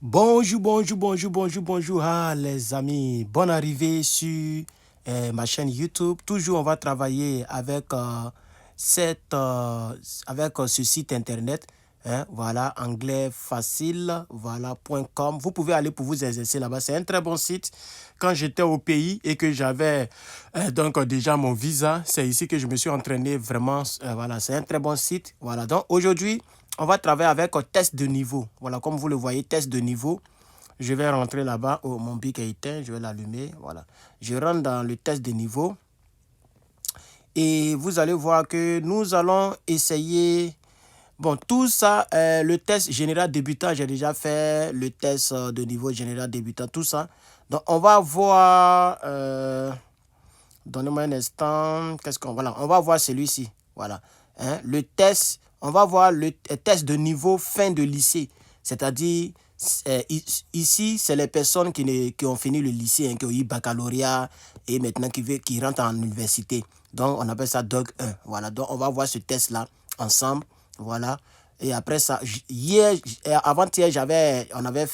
Bonjour les amis. Bonne arrivée sur ma chaîne YouTube. Toujours, on va travailler avec, ce site internet. Hein, voilà, anglais facile, voilà, .com. Vous pouvez aller pour vous exercer là-bas. C'est un très bon site. Quand j'étais au pays et que j'avais déjà mon visa, c'est ici que je me suis entraîné vraiment. Voilà, c'est un très bon site. Voilà, donc aujourd'hui, on va travailler avec un test de niveau. Voilà, comme vous le voyez, test de niveau. Je vais rentrer là-bas. Oh, mon bic est éteint. Je vais l'allumer. Voilà. Je rentre dans le test de niveau. Et vous allez voir que nous allons essayer. Bon, tout ça, le test général débutant, j'ai déjà fait le test de niveau général débutant, tout ça. Donc, on va voir. Donnez-moi un instant. Qu'est-ce qu'on. Voilà, on va voir celui-ci. Voilà. Hein, le test. On va voir le test de niveau fin de lycée. C'est-à-dire, ici, c'est les personnes qui ont fini le lycée, hein, qui ont eu baccalauréat et maintenant qui rentrent en université. Donc, on appelle ça DOG 1. Voilà. Donc, on va voir ce test-là ensemble. Voilà. Et après ça, hier, avant-hier, on avait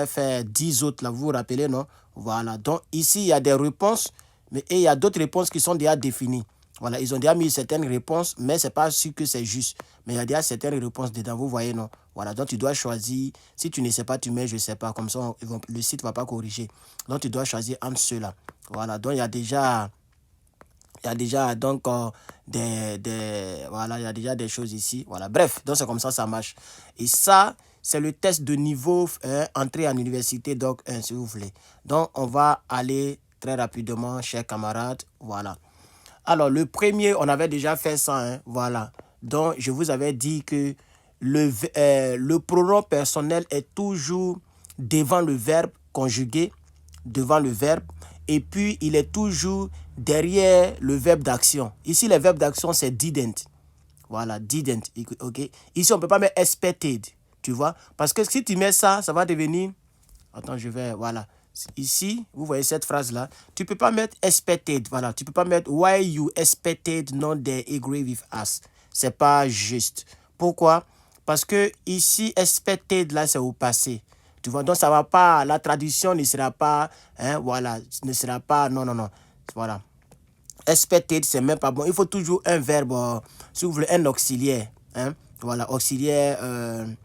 fait 10 autres, là, vous vous rappelez, non? Voilà. Donc, ici, il y a des réponses, mais il y a d'autres réponses qui sont déjà définies. Voilà, ils ont déjà mis certaines réponses, mais ce n'est pas sûr que c'est juste. Mais il y a déjà certaines réponses dedans, vous voyez, non? Voilà, donc tu dois choisir. Si tu ne sais pas, tu mets je ne sais pas. Comme ça, le site ne va pas corriger. Donc, tu dois choisir entre ceux-là. Voilà, donc il y a déjà donc voilà, il y a déjà des choses ici. Voilà, bref, donc c'est comme ça marche. Et ça, c'est le test de niveau entrée en université, donc si vous voulez. Donc, on va aller très rapidement, chers camarades. Voilà. Alors, le premier, on avait déjà fait ça. Hein, voilà. Donc, je vous avais dit que le pronom personnel est toujours devant le verbe conjugué, devant le verbe, et puis il est toujours derrière le verbe d'action. Ici, le verbe d'action, c'est didn't. Voilà, didn't. OK. Ici, on ne peut pas mettre expected, tu vois. Parce que si tu mets ça, ça va devenir... Attends, voilà. Ici, vous voyez cette phrase-là. Tu ne peux pas mettre expected. Voilà. Tu ne peux pas mettre why you expected not they agree with us. Ce n'est pas juste. Pourquoi? Parce que ici, expected, là, c'est au passé. Tu vois, donc ça va pas, la traduction ne sera pas, hein, voilà, ne sera pas, non. Voilà. Expected, c'est même pas bon. Il faut toujours un verbe, si vous voulez, un auxiliaire. Hein? Voilà, auxiliaire, un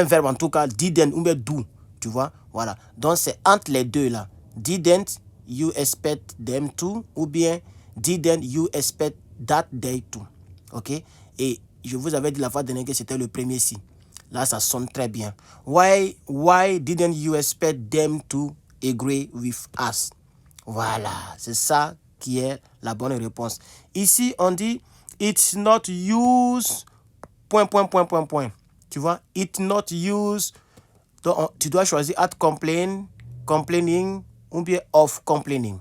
verbe en tout cas, didn't ou bien do. Tu vois, voilà. Donc, c'est entre les deux là. Didn't you expect them to ou bien didn't you expect that they to. OK? Et je vous avais dit la fois dernière que c'était le premier si. Là, ça sonne très bien. Why didn't you expect them to agree with us? Voilà, c'est ça qui est la bonne réponse. Ici, on dit it's not used, point. Tu vois, it's not used. Donc, tu dois choisir at complaining ou bien of complaining.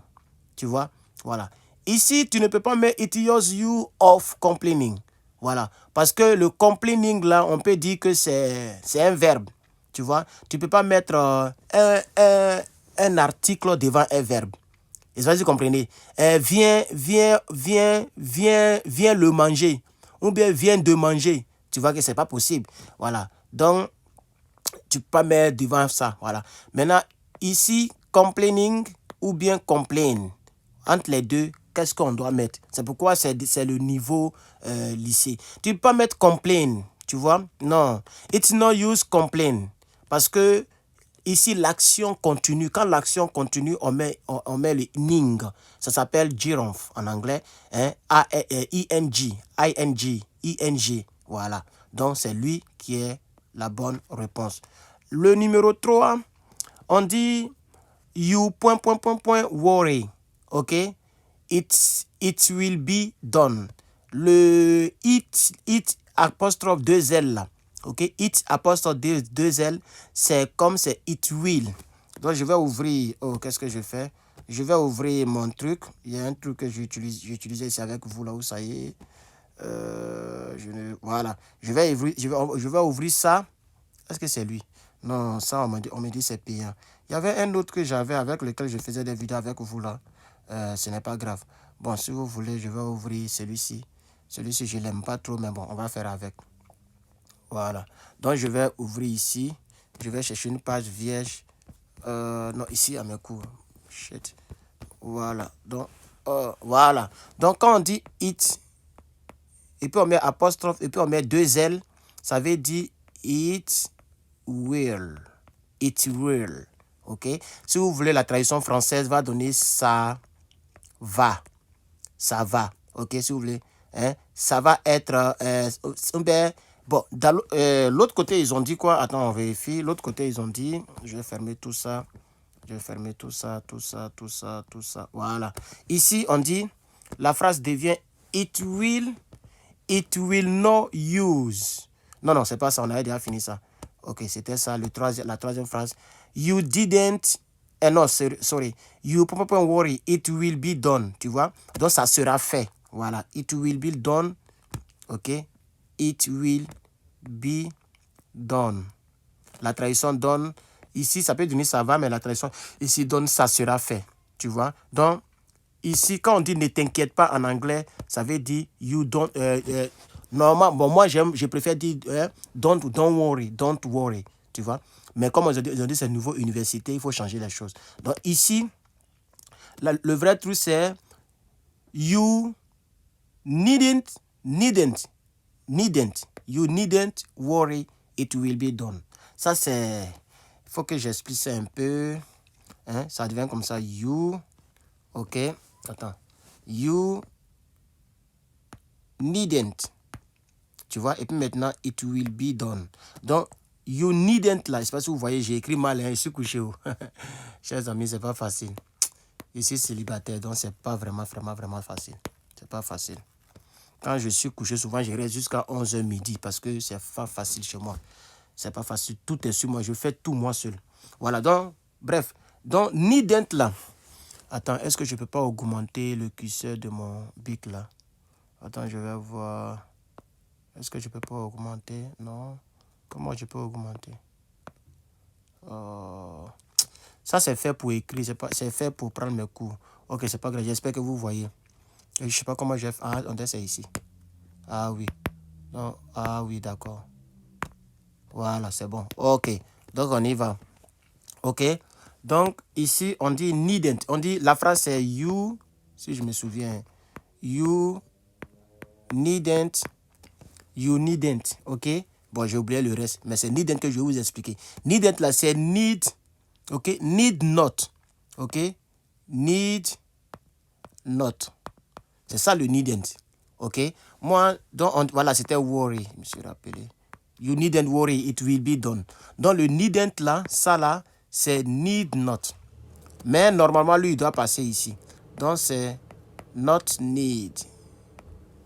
Tu vois, voilà. Ici, tu ne peux pas mettre it use you of complaining. Voilà, parce que le complaining, là, on peut dire que c'est un verbe. Tu vois, tu ne peux pas mettre un article devant un verbe. Et ça, vous comprenez. Viens le manger. Ou bien viens de manger. Tu vois que ce n'est pas possible. Voilà. Donc, tu peux pas mettre devant ça. Voilà. Maintenant, ici, complaining ou bien complain. Entre les deux, qu'est-ce qu'on doit mettre? C'est pourquoi c'est le niveau lycée. Tu ne peux pas mettre complain. Tu vois? Non. It's no use complain. Parce que ici, l'action continue. Quand l'action continue, on met le ing. Ça s'appelle giraffe en anglais. Hein? I-N-G. Voilà. Donc, c'est lui qui est la bonne réponse. Le numéro 3, on dit you ... worry. OK? It will be done. Le it apostrophe 2 L là. OK? It apostrophe 2 L, c'est comme c'est it will. Donc, je vais ouvrir. Oh, qu'est-ce que je fais? Je vais ouvrir mon truc. Il y a un truc que j'utilisais ici avec vous là où ça y est. Voilà. Je vais ouvrir ça. Est-ce que c'est lui? Non, ça, on me dit c'est payant. Il y avait un autre que j'avais avec lequel je faisais des vidéos avec vous là. Ce n'est pas grave. Bon, si vous voulez, je vais ouvrir celui-ci. Celui-ci, je ne l'aime pas trop, mais bon, on va faire avec. Voilà. Donc, je vais ouvrir ici. Je vais chercher une page vierge. Non, ici, à mes cours. Shit. Voilà. Donc, voilà. Donc, quand on dit it, et puis on met apostrophe, et puis on met 2 L, ça veut dire it will. It will. OK? Si vous voulez, la traduction française va donner ça va. Ça va. OK? Si vous voulez. Hein? Ça va être... bon, l'autre côté, ils ont dit quoi? Attends, on vérifie. L'autre côté, ils ont dit... Je vais fermer tout ça. Je vais fermer tout ça, tout ça, tout ça, tout ça. Voilà. Ici, on dit... La phrase devient it will not use. Non, c'est pas ça. On avait déjà fini ça. OK, c'était ça, la troisième phrase. You didn't... non, sorry. You worry, it will be done. Tu vois? Donc, ça sera fait. Voilà. It will be done. OK? It will be done. La traduction donne... Ici, ça peut donner ça va, mais la traduction ici donne ça sera fait. Tu vois? Donc, ici, quand on dit ne t'inquiète pas en anglais, ça veut dire you don't... normalement, bon, moi, je préfère dire don't worry, tu vois. Mais comme aujourd'hui, c'est nouveau université, il faut changer les choses. Donc ici, le vrai truc, c'est you needn't worry, it will be done. Ça, c'est... Il faut que j'explique ça un peu. Hein? Ça devient comme ça, you... OK, attends. You needn't. Tu vois, et puis maintenant, it will be done. Donc, you needn't là, je ne sais pas si vous voyez, j'ai écrit mal, hein, je suis couché. Chers amis, c'est pas facile. Ici, célibataire, donc c'est pas vraiment facile. C'est pas facile. Quand je suis couché, souvent, je reste jusqu'à 11h midi parce que c'est pas facile chez moi. C'est pas facile, tout est sur moi, je fais tout moi seul. Voilà, donc, bref. Donc, needn't là. Attends, est-ce que je peux pas augmenter le curseur de mon bic là? Attends, je vais voir. Est-ce que je peux pas augmenter? Non. Comment je peux augmenter? Ça, c'est fait pour écrire. C'est fait pour prendre mes cours. OK, c'est pas grave. J'espère que vous voyez. Et je sais pas comment j'ai fait. Ah, on c'est ici. Ah oui. Non. Ah oui, d'accord. Voilà, c'est bon. OK. Donc, on y va. OK. Donc, ici, on dit needn't. On dit, la phrase, c'est you, si je me souviens. You needn't. OK? Bon, j'ai oublié le reste, mais c'est needn't que je vais vous expliquer. Needn't, là, c'est need. OK? Need not. OK? Need not. C'est ça le needn't. OK? Moi, donc, voilà, c'était worry. Je me suis rappelé. You needn't worry, it will be done. Donc, le needn't, là, ça, là, c'est need not. Mais normalement, lui, il doit passer ici. Donc, c'est not need.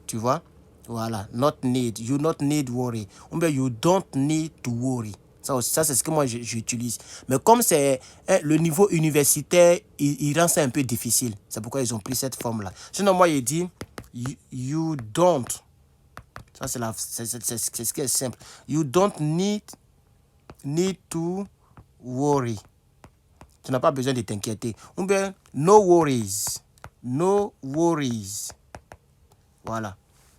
Tu vois? Voilà, not need. You not need worry. Ou bien you don't need to worry. Ça, c'est ce que moi j'utilise. Mais comme c'est le niveau universitaire, il rend ça un peu difficile. C'est pourquoi ils ont pris cette forme-là. Sinon, moi, il dit you don't. Ça, c'est ce qui est simple. You don't need to worry. Tu n'as pas besoin de t'inquiéter. Ou bien no worries. No worries. Voilà.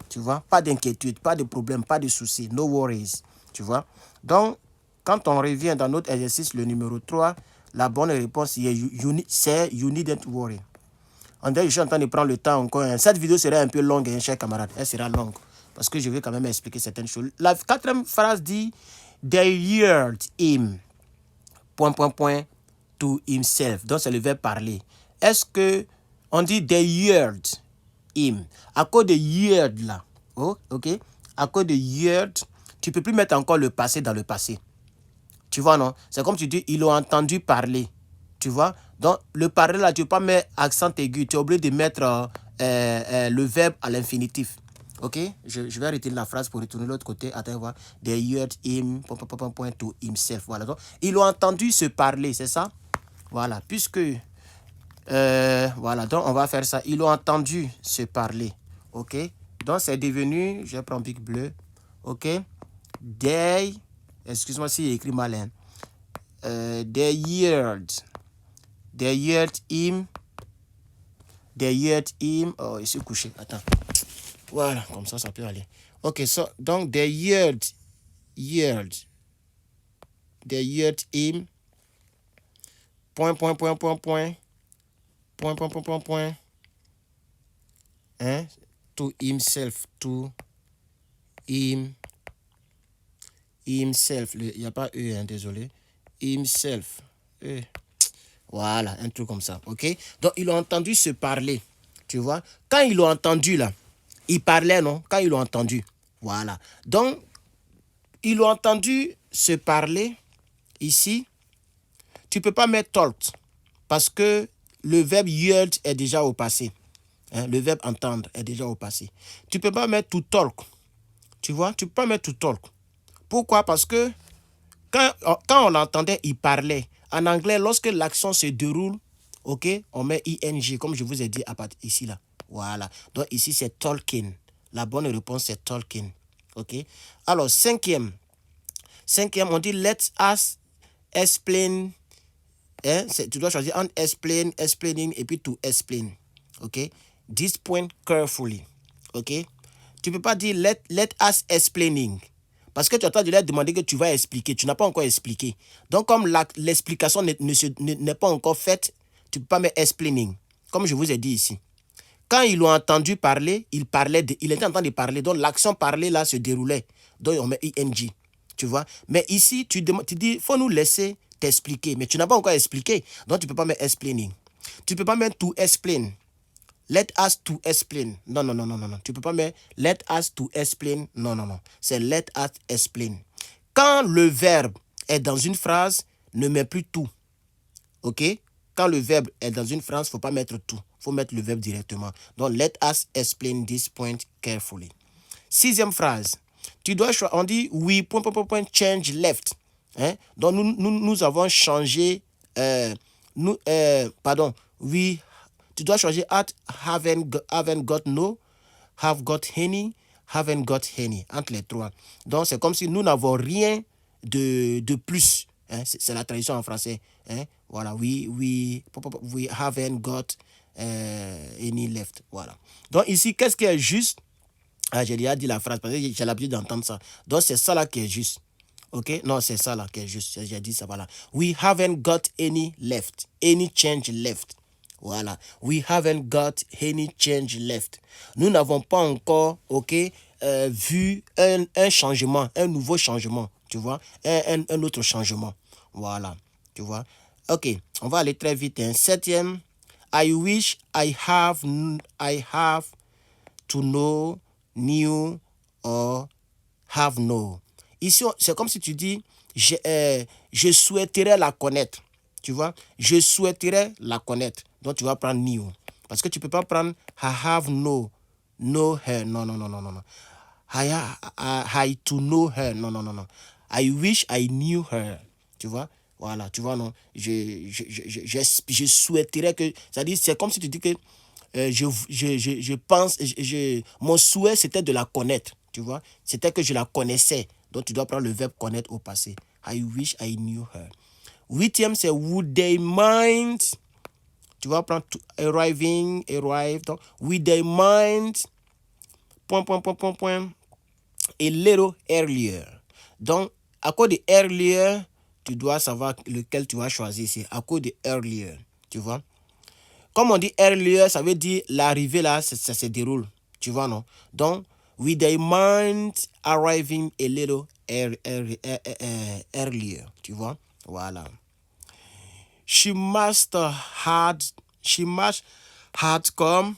Tu vois, pas d'inquiétude, pas de problème, pas de soucis, no worries. Tu vois. Donc, quand on revient dans notre exercice, le numéro 3, la bonne réponse c'est you needn't worry. En fait, je suis en train de prendre le temps encore. Cette vidéo sera un peu longue, hein, chers camarades. Elle sera longue. Parce que je vais quand même expliquer certaines choses. La quatrième phrase dit they heard him. ... to himself. Donc, c'est le verbe parler. Est-ce que on dit they heard him? À cause de heard là, oh, OK? À cause de heard, tu ne peux plus mettre encore le passé dans le passé. Tu vois, non? C'est comme tu dis, ils ont entendu parler. Tu vois? Donc, le parler là, tu ne peux pas mettre accent aigu. Tu es obligé de mettre le verbe à l'infinitif. OK? Je vais arrêter la phrase pour retourner de l'autre côté. Attends, voir. They heard him, ... to himself. Voilà. Donc, ils ont entendu se parler, c'est ça? Voilà. Puisque... voilà, donc on va faire ça. Ils ont entendu se parler. OK? Donc, c'est devenu... Je prends Bic bleu. OK? They... Excuse-moi si j'ai écrit mal. They heard him. Oh, il s'est couché. Attends. Voilà, comme ça peut aller. OK, so, donc, they heard they heard him, point, point, point, point, point, point, point, point, point, point, hein, to himself, himself, il n'y a pas E, hein, désolé, himself, voilà, un truc comme ça, ok? Donc, ils ont entendu se parler, tu vois? Quand ils l'ont entendu, là, ils parlaient, non? Quand ils l'ont entendu, voilà. Donc, ils l'ont entendu se parler, ici, tu ne peux pas mettre talked, parce que le verbe heard est déjà au passé. Hein, le verbe entendre est déjà au passé. Tu ne peux pas mettre to talk, tu vois? Tu ne peux pas mettre to talk. Pourquoi? Parce que quand on l'entendait, il parlait. En anglais, lorsque l'action se déroule, ok, on met ing, comme je vous ai dit à partir ici, là. Voilà. Donc ici, c'est talking. La bonne réponse, c'est talking. Ok. Alors, cinquième, on dit let us explain. Hein, tu dois choisir entre explain, explaining et puis to explain. Ok. This point carefully. Ok. Tu ne peux pas dire let us explaining. Parce que tu attends de leur demander que tu vas expliquer. Tu n'as pas encore expliqué. Donc, comme l'explication n'est pas encore faite, tu ne peux pas mettre explaining. Comme je vous ai dit ici. Quand ils l'ont entendu parler, il était en train de parler. Donc, l'action parler là se déroulait. Donc, on met ing. Tu vois. Mais ici, tu dis, il faut nous laisser t'expliquer. Mais tu n'as pas encore expliqué. Donc, tu ne peux pas mettre explaining. Tu ne peux pas mettre to explain. Let us to explain. Non, non, non, non, non. Tu ne peux pas mettre let us to explain. Non, non, non. C'est let us explain. Quand le verbe est dans une phrase, ne mets plus tout. OK? Quand le verbe est dans une phrase, il ne faut pas mettre tout. Il faut mettre le verbe directement. Donc, let us explain this point carefully. Sixième phrase. Tu dois choisir. On dit we point, point, point, point, change left. Hein? Donc, nous avons changé. Tu dois choisir at haven't got no, have got any, haven't got any, entre les trois. Donc, c'est comme si nous n'avons rien de plus. Hein? C'est la traduction en français. Hein? Voilà, we haven't got any left. Voilà. Donc, ici, qu'est-ce qui est juste? J'ai déjà dit la phrase parce que j'ai l'habitude d'entendre ça. Donc, c'est ça là qui est juste. OK? Non, c'est ça là qui est juste. J'ai dit ça, voilà. We haven't got any left. Any change left. Voilà. We haven't got any change left. Nous n'avons pas encore, OK, vu un changement, un nouveau changement. Tu vois? Un autre changement. Voilà. Tu vois? OK. On va aller très vite. Hein. Septième. I wish I have to know, knew, or have know. Ici, c'est comme si tu dis, je souhaiterais la connaître. Tu vois, je souhaiterais la connaître. Donc, tu vas prendre knew. Parce que tu ne peux pas prendre I have know her. Non, non, non, non, non. I to know her. Non, non, non, non. I wish I knew her. Tu vois, voilà, tu vois, non. Je souhaiterais que. C'est-à-dire, c'est comme si tu dis que je pense, mon souhait, c'était de la connaître. Tu vois, c'était que je la connaissais. Donc, tu dois prendre le verbe connaître au passé. I wish I knew her. Huitième, c'est would they mind. Tu vas prendre arrive. Donc, would they mind. Point. A little earlier. Donc, à cause de earlier, tu dois savoir lequel tu vas choisir ici. À cause de earlier. Tu vois. Comme on dit earlier, ça veut dire l'arrivée là, ça se déroule. Tu vois, non? Donc, would they mind arriving a little earlier? Tu vois? Voilà. She must have come,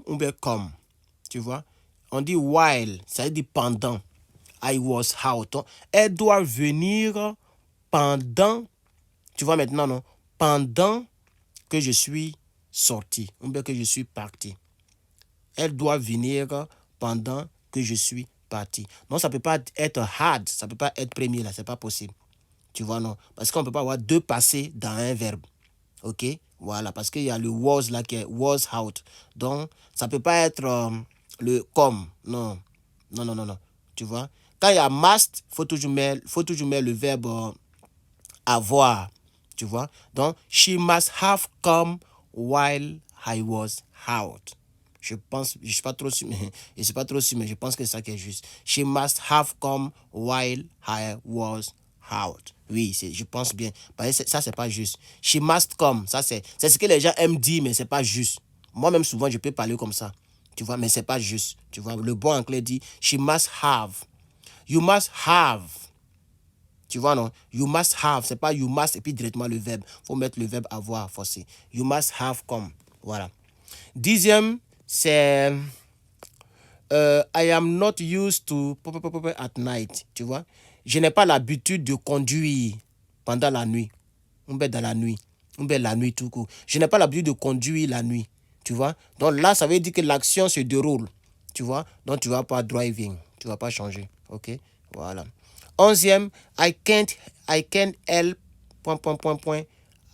ou bien come. Tu vois? On dit while, ça veut dire pendant. I was out. Donc, elle doit venir pendant. Tu vois maintenant, non? Pendant que je suis sorti, ou bien que je suis parti. Elle doit venir pendant que je suis parti. Non, ça ne peut pas être had, ça ne peut pas être premier là, c'est pas possible. Tu vois, non? Parce qu'on ne peut pas avoir deux passés dans un verbe. OK? Voilà, parce qu'il y a le was là qui est was out. Donc, ça ne peut pas être le comme. Non. Non, non, non, non. Tu vois? Quand il y a must, faut toujours mettre le verbe avoir. Tu vois? Donc, she must have come while I was out. Je pense, je ne suis pas trop sûr, mais je pense que c'est ça qui est juste. She must have come while I was out. Oui, je pense bien. Parce que ça, c'est pas juste. She must come. Ça, c'est ce que les gens aiment dire, mais c'est pas juste. Moi-même, souvent, je peux parler comme ça. Tu vois, mais c'est pas juste. Tu vois, le bon anglais dit, she must have. You must have. Tu vois, non? You must have. C'est pas you must et puis directement le verbe. Faut mettre le verbe avoir forcé. You must have come. Voilà. Dixième, c'est I am not used to at night. Tu vois? Je n'ai pas l'habitude de conduire pendant la nuit. On met dans la nuit. On met la nuit tout court. Je n'ai pas l'habitude de conduire la nuit. Tu vois? Donc là, ça veut dire que l'action se déroule. Tu vois? Donc tu ne vas pas driving. Tu ne vas pas changer. OK? Voilà. Onzième, I can't help,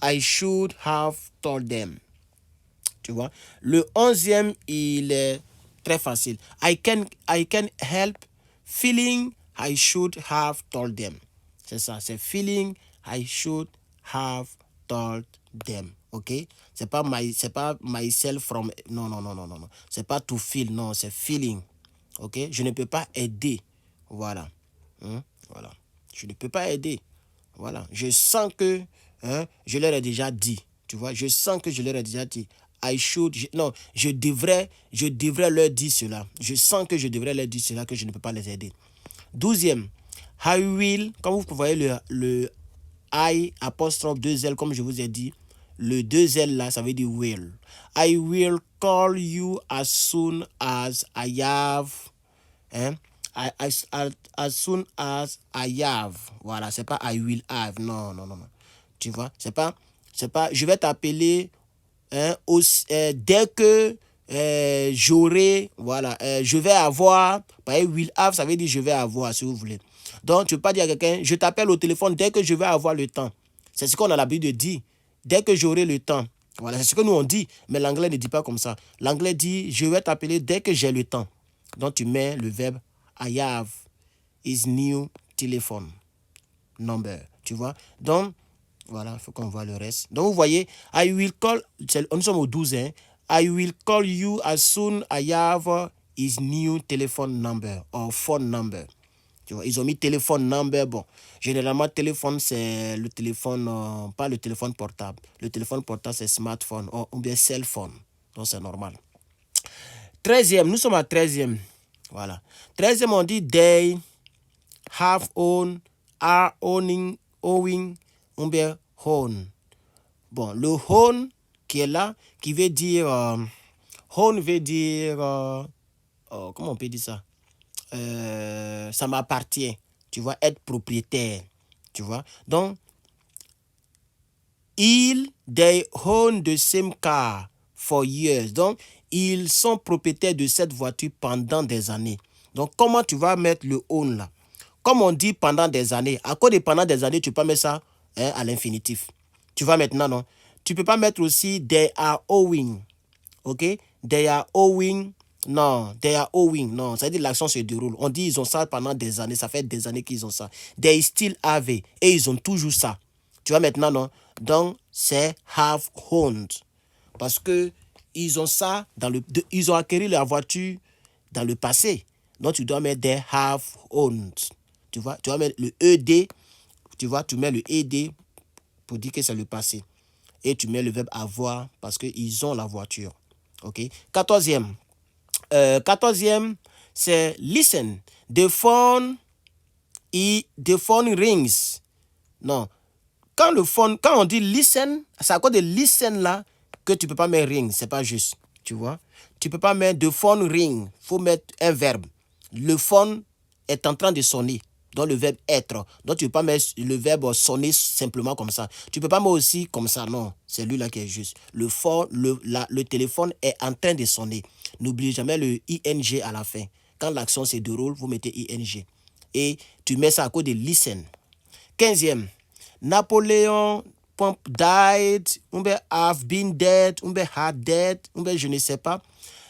I should have told them. Tu vois? Le onzième, il est très facile. I can help feeling I should have told them. C'est ça, c'est feeling I should have told them. OK? C'est pas myself from, non. C'est pas to feel, non, c'est feeling. OK? Je ne peux pas aider. Voilà. Voilà. Je ne peux pas aider. Voilà. Je sens que je leur ai déjà dit. Tu vois, je sens que je leur ai déjà dit. Je devrais leur dire cela. Je sens que je devrais leur dire cela, que je ne peux pas les aider. Douzième, I will, quand vous voyez le I apostrophe 2L, comme je vous ai dit, le 2L là, ça veut dire will. I will call you as soon as I have. As soon as I have. Voilà, c'est pas I will have. Non. Tu vois, c'est pas, je vais t'appeler dès que j'aurai, voilà, je vais avoir, par exemple, will have, ça veut dire je vais avoir, si vous voulez. Donc, tu ne peux pas dire à quelqu'un, je t'appelle au téléphone dès que je vais avoir le temps. C'est ce qu'on a l'habitude de dire, dès que j'aurai le temps. Voilà, c'est ce que nous on dit, mais l'anglais ne dit pas comme ça. L'anglais dit, je vais t'appeler dès que j'ai le temps. Donc, tu mets le verbe I have his new telephone number. Tu vois? Donc, voilà, il faut qu'on voit le reste. Donc, vous voyez, I will call, nous sommes au 12, hein. I will call you as soon I have his new telephone number or phone number. Tu vois, ils ont mis téléphone number. Bon, généralement, téléphone, c'est le téléphone, pas le téléphone portable. Le téléphone portable, c'est smartphone ou bien cell phone. Donc, c'est normal. 13e, nous sommes à 13e. Voilà. 13e, on dit they have own, are owning, ou bien own. Bon, le own qui est là, qui veut dire, own veut dire, comment on peut dire ça? Ça m'appartient. Tu vois, être propriétaire. Tu vois. Donc, they own the same car for years. Donc, ils sont propriétaires de cette voiture pendant des années. Donc, comment tu vas mettre le own là? Comme on dit pendant des années, à cause de pendant des années, tu peux pas mettre ça à l'infinitif. Tu vas maintenant, non? Tu peux pas mettre aussi they are owing. OK? They are owing. Non, they are owing. Non, ça veut dire l'action se déroule. On dit ils ont ça pendant des années. Ça fait des années qu'ils ont ça. They still have it. Et ils ont toujours ça. Tu vois maintenant, non? Donc, c'est have owned. Parce que ils ont ça ils ont acquis la voiture dans le passé. Donc, tu dois mettre they have owned. Tu vois, tu vas mettre le ED. Tu vois, tu mets le ED pour dire que c'est le passé. Et tu mets le verbe avoir parce qu'ils ont la voiture. OK? 14e. 14e, c'est listen. The phone rings. Non. Quand on dit listen, c'est à cause de listen là que tu ne peux pas mettre ring. C'est pas juste. Tu vois? Tu ne peux pas mettre the phone ring. Il faut mettre un verbe. Le phone est en train de sonner. Donc le verbe être. Donc tu ne peux pas mettre le verbe sonner simplement comme ça. Tu ne peux pas mettre aussi comme ça. Non, c'est lui là qui est juste. Le téléphone est en train de sonner. N'oubliez jamais le ing à la fin. Quand l'action se déroule, vous mettez ing. Et tu mets ça à cause de listen. 15e. Napoléon died, have been dead, had dead, je ne sais pas.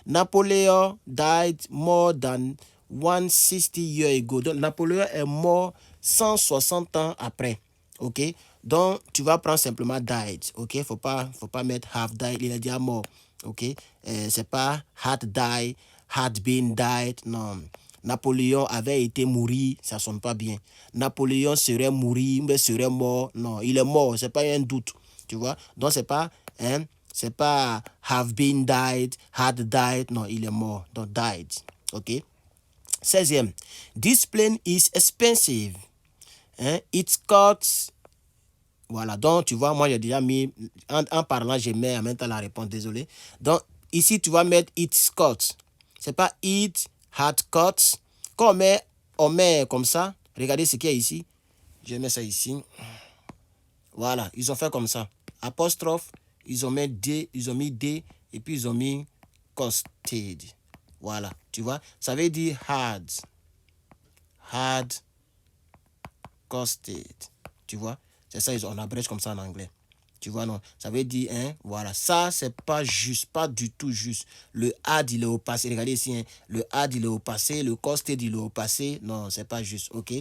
Napoléon died more than 160 years ago. Donc, Napoléon est mort 160 ans après. OK? Donc, tu vas prendre simplement died. OK? Faut pas mettre have died. Il est déjà mort. OK? C'est pas had died, had been died. Non. Napoléon avait été mourir, ça ne sonne pas bien. Napoléon serait mourir, mais serait mort. Non, il est mort, c'est pas un doute. Tu vois? Donc, c'est pas have been died, had died. Non, il est mort. Donc, died. OK? 16e. This plane is expensive. It costs. Voilà, donc tu vois, moi j'ai déjà mis, en parlant, je mets en même temps la réponse, désolé. Donc ici, tu vas mettre it costs. C'est pas it had costs. Quand on met comme ça, regardez ce qu'il y a ici. Je mets ça ici. Voilà, ils ont fait comme ça. Apostrophe, ils ont mis D, et puis ils ont mis costed. Voilà, tu vois, ça veut dire had costed. Tu vois, c'est ça, on abrège comme ça en anglais. Tu vois, non, ça veut dire, voilà, ça, c'est pas juste, pas du tout juste. Le had, il est au passé. Regardez ici, le had, il est au passé. Le costed, il est au passé. Non, c'est pas juste, ok?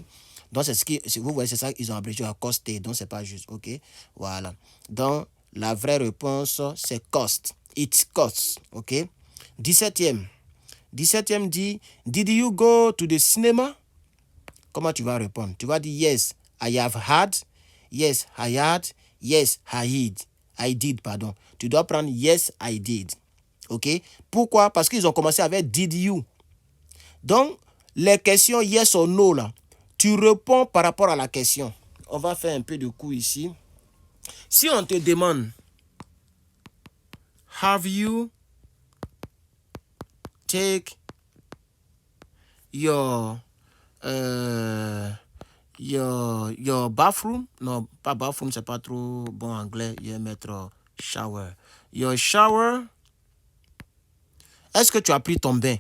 Donc, c'est ce qui, vous voyez, c'est ça qu'ils ont abrégé à costed. Donc, c'est pas juste, ok? Voilà. Donc, la vraie réponse, c'est cost. It costs, ok? 17e. 17e dit, did you go to the cinema? Comment tu vas répondre? Tu vas dire, yes, I have had. Yes, I had. Yes, I did, pardon. Tu dois prendre yes, I did. OK? Pourquoi? Parce qu'ils ont commencé avec did you. Donc, les questions yes ou no, là, tu réponds par rapport à la question. On va faire un peu de coup ici. Si on te demande, have you take your bathroom? Non, pas bathroom, c'est pas trop bon anglais. Je vais mettre shower. Your shower. Est-ce que tu as pris ton bain?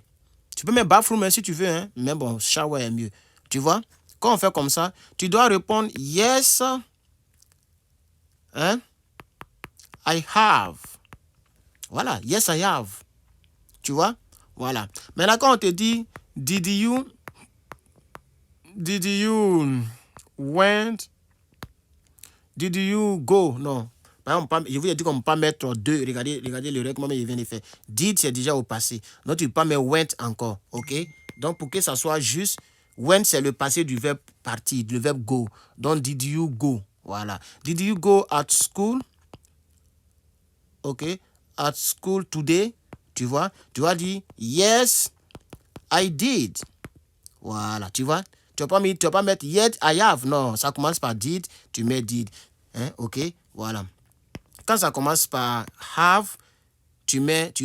Tu peux mettre bathroom si tu veux, hein? Mais bon, shower est mieux. Tu vois? Quand on fait comme ça, tu dois répondre yes, I have. Voilà, yes, I have. Tu vois? Voilà. Maintenant, quand on te dit, did you went, did you go? Non. Par exemple, je vous ai dit qu'on ne peut pas mettre deux. Regardez le règlement que je viens de faire. Did, c'est déjà au passé. Donc, tu ne peux pas mettre went encore. OK? Donc, pour que ça soit juste, went, c'est le passé du verbe partir, le verbe go. Donc, did you go? Voilà. Did you go at school? OK? At school today? Tu vois? Tu vas dire, yes, I did. Voilà, tu vois? Tu vas pas mettre yet I have. Non, ça commence par did, tu mets did. OK? Voilà. Quand ça commence par have, tu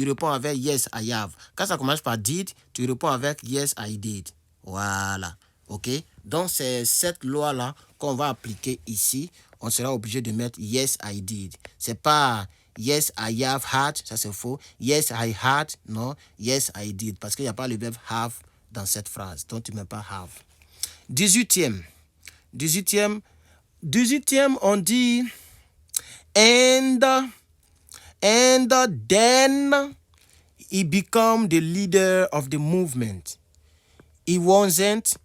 réponds avec yes, I have. Quand ça commence par did, tu réponds avec yes, I did. Voilà. OK? Donc, c'est cette loi-là qu'on va appliquer ici. On sera obligé de mettre yes, I did. C'est pas yes, I have had. Ça, c'est faux. Yes, I had. Non. Yes, I did. Parce qu'il n'y a pas le verbe have dans cette phrase. Donc, tu ne mets pas have. 18e, on dit and then he became the leader of the movement. He wasn't,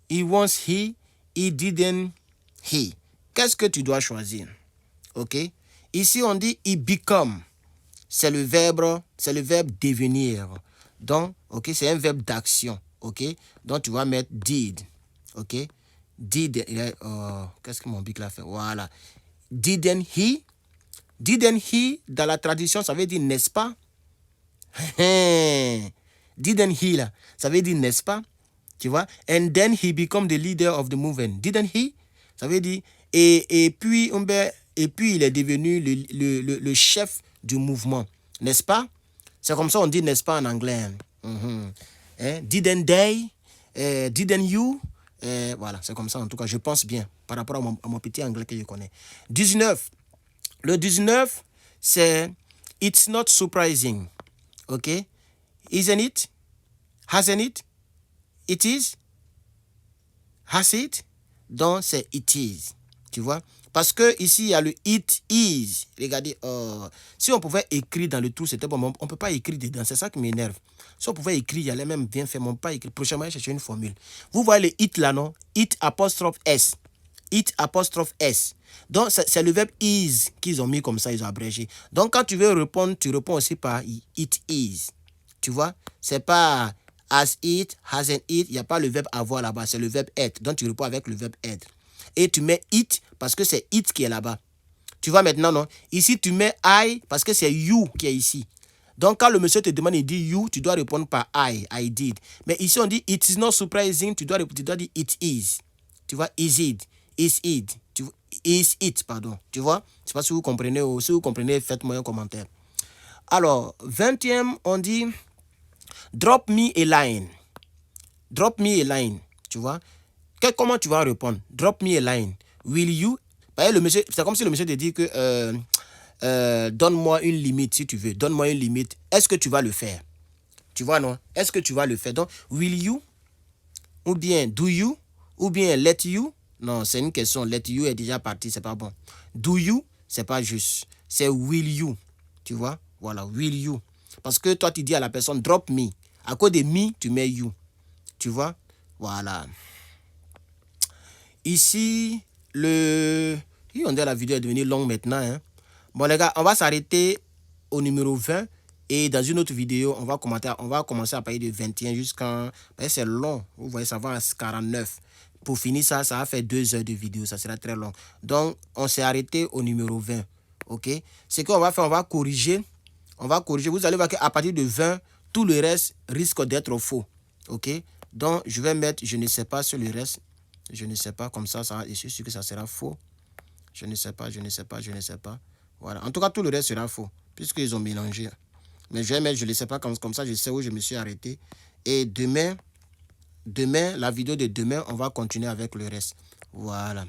he was he didn't he. Qu'est-ce que tu dois choisir? OK? Ici, on dit he become. C'est le verbe devenir. Donc, OK, c'est un verbe d'action. OK? Donc, tu vas mettre did. OK? Did, qu'est-ce que mon bic l'a fait? Voilà. Didn't he, dans la tradition, ça veut dire n'est-ce pas? Didn't he, là, ça veut dire n'est-ce pas? Tu vois? And then he become the leader of the movement. Didn't he? Ça veut dire, et puis il est devenu le chef du mouvement. N'est-ce pas? C'est comme ça on dit n'est-ce pas en anglais. Didn't they? Didn't you? Voilà, c'est comme ça en tout cas, je pense bien, par rapport à mon petit anglais que je connais. 19. Le 19, c'est it's not surprising. OK? Isn't it? Hasn't it? It is? Has it? Donc, c'est it is. Tu vois? Parce que ici, il y a le it is. Regardez, si on pouvait écrire dans le trou, c'était bon. On ne peut pas écrire dedans. C'est ça qui m'énerve. Si on pouvait écrire, il y allait même bien faire. Mais on ne peut pas écrire. Prochainement, je vais chercher une formule. Vous voyez le it là, non? It apostrophe S. It apostrophe S. Donc, c'est le verbe is qu'ils ont mis comme ça, ils ont abrégé. Donc, quand tu veux répondre, tu réponds aussi par it is. Tu vois? C'est pas Has it, hasn't it, il n'y a pas le verbe avoir là-bas, c'est le verbe être. Donc, tu réponds avec le verbe être. Et tu mets it parce que c'est it qui est là-bas. Tu vois maintenant, non? Ici, tu mets I parce que c'est you qui est ici. Donc, quand le monsieur te demande, il dit you, tu dois répondre par I did. Mais ici, on dit it is not surprising, tu dois dire it is. Tu vois, is it, is it, pardon. Tu vois? Je ne sais pas si vous comprenez ou si vous comprenez, faites-moi un commentaire. Alors, 20e, on dit drop me a line. Drop me a line. Tu vois? Comment tu vas répondre? Drop me a line. Will you? C'est comme si le monsieur te dit que donne-moi une limite si tu veux. Donne-moi une limite. Est-ce que tu vas le faire? Tu vois, non? Est-ce que tu vas le faire? Donc, will you? Ou bien do you? Ou bien let you? Non, c'est une question. Let you est déjà parti, c'est pas bon. Do you? C'est pas juste. C'est will you. Tu vois? Voilà, will you. Parce que toi, tu dis à la personne drop me. À cause de me, tu mets you. Tu vois? Voilà. Ici, on dirait la vidéo est devenue longue maintenant. Hein? Bon, les gars, on va s'arrêter au numéro 20. Et dans une autre vidéo, on va commencer à parler de 21 jusqu'à... C'est long. Vous voyez, ça va à 49. Pour finir ça, ça va faire 2 heures de vidéo. Ça sera très long. Donc, on s'est arrêté au numéro 20. OK? Ce qu'on va faire, on va corriger. Vous allez voir qu'à partir de 20, tout le reste risque d'être faux. OK? Donc, je vais mettre je ne sais pas sur le reste. Je ne sais pas, comme ça, je suis sûr que ça sera faux. Je ne sais pas. Voilà. En tout cas, tout le reste sera faux, puisqu'ils ont mélangé. Mais je vais mettre je ne sais pas, comme ça, je sais où je me suis arrêté. Et demain, la vidéo de demain, on va continuer avec le reste. Voilà.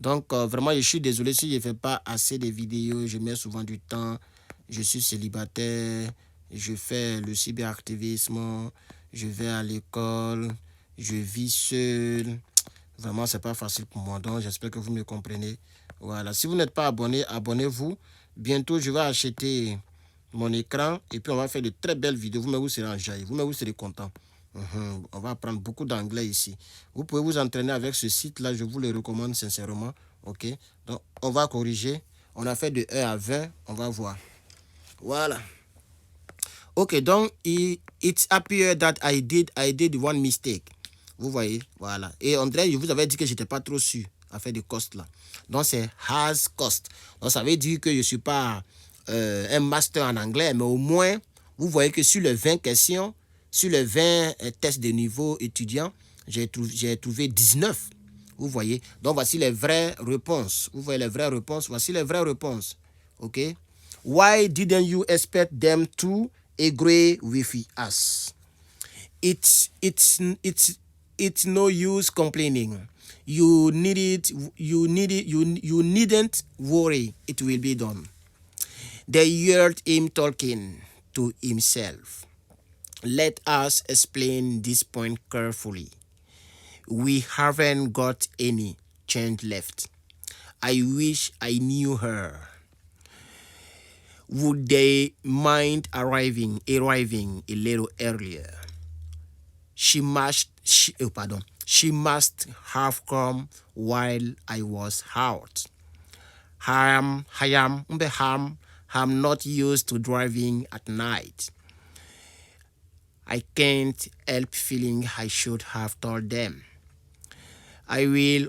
Donc, vraiment, je suis désolé si je ne fais pas assez de vidéos. Je mets souvent du temps. Je suis célibataire. Je fais le cyberactivisme. Je vais à l'école. Je vis seul. Vraiment, c'est pas facile pour moi. Donc, j'espère que vous me comprenez. Voilà. Si vous n'êtes pas abonné, abonnez-vous. Bientôt, je vais acheter mon écran et puis on va faire de très belles vidéos. Vous-même, vous serez en jaillit. Vous-même, vous serez content. On va apprendre beaucoup d'anglais ici. Vous pouvez vous entraîner avec ce site-là. Je vous le recommande sincèrement. OK? Donc, on va corriger. On a fait de 1 à 20. On va voir. Voilà. OK, donc, it appeared that I did one mistake. Vous voyez, voilà. Et André, je vous avais dit que je n'étais pas trop sûr à faire de cost là. Donc, c'est has cost. Donc, ça veut dire que je ne suis pas un master en anglais, mais au moins, vous voyez que sur les 20 questions, sur les 20 tests de niveau étudiant, j'ai trouvé 19. Vous voyez. Donc, voici les vraies réponses. Vous voyez les vraies réponses. Voici les vraies réponses. OK? Why didn't you expect them to agree with us? It's no use complaining. You needn't worry. It will be done. They heard him talking to himself. Let us explain this point carefully. We haven't got any change left. I wish I knew her. Would they mind arriving a little earlier? She must have come while I was out. I'm not used to driving at night. I can't help feeling I should have told them. I will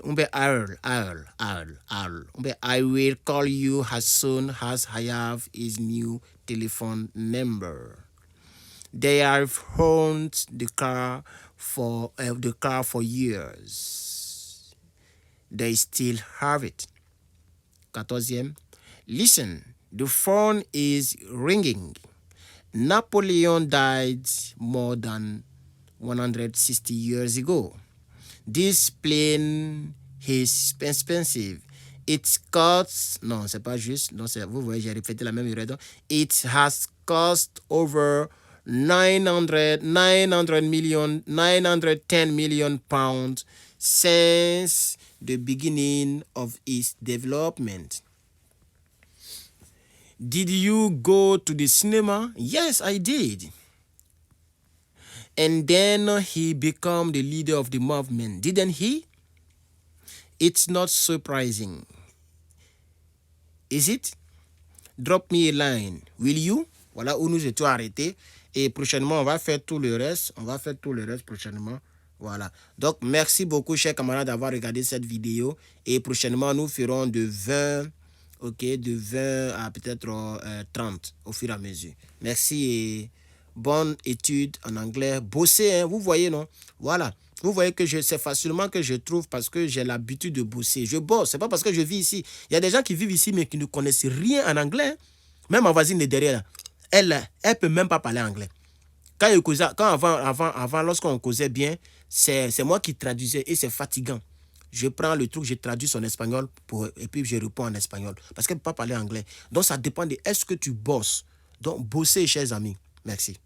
call you as soon as I have his new telephone number. They have owned the car for years. They still have it. 14. Listen, the phone is ringing. Napoleon died more than 160 years ago. This plane is expensive. It costs... Non, c'est pas juste. Non, vous voyez, j'ai répété la même erreur. It has cost over 910 million pounds since the beginning of its development. Did you go to the cinema? Yes, I did. And then he became the leader of the movement, didn't he? It's not surprising. Is it? Drop me a line, will you? Voilà où nous étions arrêtés. Et prochainement, on va faire tout le reste. On va faire tout le reste prochainement. Voilà. Donc, merci beaucoup, chers camarades, d'avoir regardé cette vidéo. Et prochainement, nous ferons de 20, ok, de 20 à peut-être 30 au fur et à mesure. Merci et bonne étude en anglais. Bossez, hein, vous voyez, non? Voilà. Vous voyez que c'est facilement que je trouve parce que j'ai l'habitude de bosser. Je bosse, c'est pas parce que je vis ici. Il y a des gens qui vivent ici mais qui ne connaissent rien en anglais. Même ma voisine est derrière, elle peut même pas parler anglais. Avant lorsqu'on causait bien, c'est moi qui traduisais et c'est fatigant. Je prends le truc, je traduis son espagnol et puis je réponds en espagnol. Parce qu'elle ne peut pas parler anglais. Donc ça dépend de est-ce que tu bosses. Donc bossez, chers amis. Merci.